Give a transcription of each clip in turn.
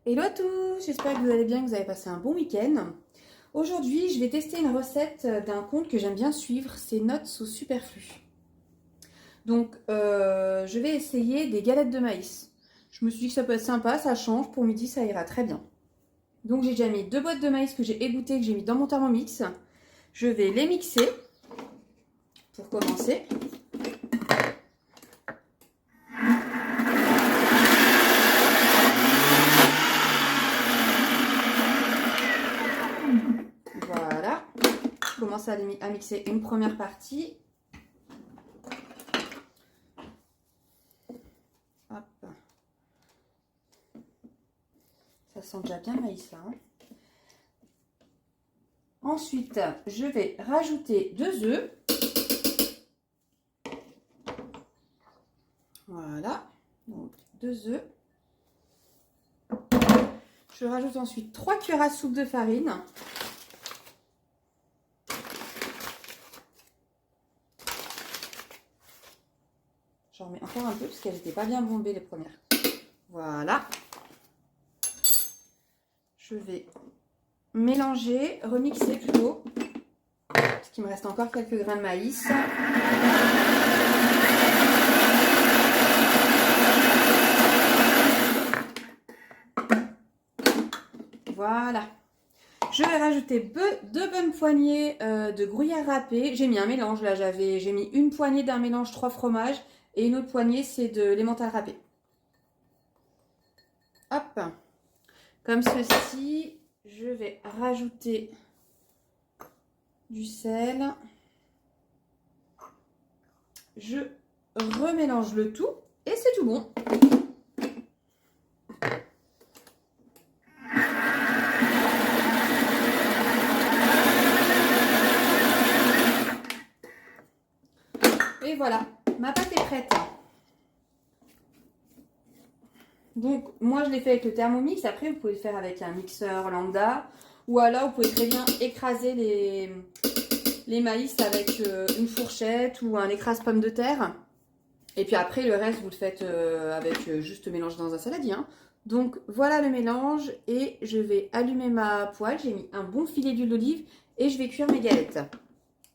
Hello à tous, j'espère que vous allez bien, que vous avez passé un bon week-end. Aujourd'hui, je vais tester une recette d'un compte que j'aime bien suivre, c'est Notes au Superflu. Donc, je vais essayer des galettes de maïs. Je me suis dit que ça peut être sympa, ça change, pour midi ça ira très bien. Donc j'ai déjà mis 2 boîtes de maïs que j'ai égouttées, que j'ai mis dans mon Thermomix. Je vais les mixer pour commencer. Voilà, je commence à mixer une première partie. Hop. Ça sent déjà bien le maïs là. Ensuite, je vais rajouter 2 œufs. Voilà, donc 2 œufs. Je rajoute ensuite 3 cuillères à soupe de farine. J'en mets encore un peu parce qu'elles n'étaient pas bien bombées les premières. Voilà. Je vais mélanger, remixer plutôt, parce qu'il me reste encore quelques grains de maïs. Voilà. Je vais rajouter 2 bonnes poignées de gruyère râpée. J'ai mis un mélange là, j'ai mis une poignée d'un mélange 3 fromages et une autre poignée c'est de l'emmental râpé. Hop. Comme ceci, je vais rajouter du sel. Je remélange le tout et c'est tout bon. Et voilà, ma pâte est prête. Donc, moi, je l'ai fait avec le Thermomix. Après, vous pouvez le faire avec un mixeur lambda. Ou alors, vous pouvez très bien écraser les maïs avec une fourchette ou un écrase pomme de terre. Et puis après, le reste, vous le faites avec juste mélanger dans un saladier. Hein. Donc, voilà le mélange. Et je vais allumer ma poêle. J'ai mis un bon filet d'huile d'olive et je vais cuire mes galettes.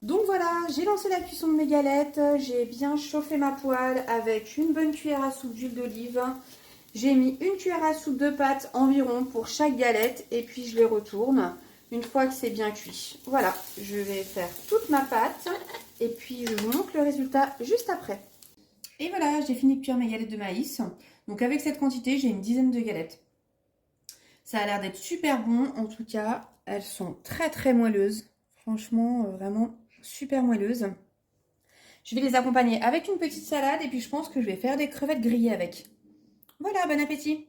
Donc voilà, j'ai lancé la cuisson de mes galettes. J'ai bien chauffé ma poêle avec une bonne cuillère à soupe d'huile d'olive. J'ai mis une cuillère à soupe de pâte environ pour chaque galette et puis je les retourne une fois que c'est bien cuit. Voilà, je vais faire toute ma pâte et puis je vous montre le résultat juste après. Et voilà, j'ai fini de cuire mes galettes de maïs. Donc avec cette quantité, j'ai une dizaine de galettes. Ça a l'air d'être super bon, en tout cas, elles sont très moelleuses. Franchement, vraiment super moelleuses. Je vais les accompagner avec une petite salade et puis je pense que je vais faire des crevettes grillées avec. Voilà, bon appétit!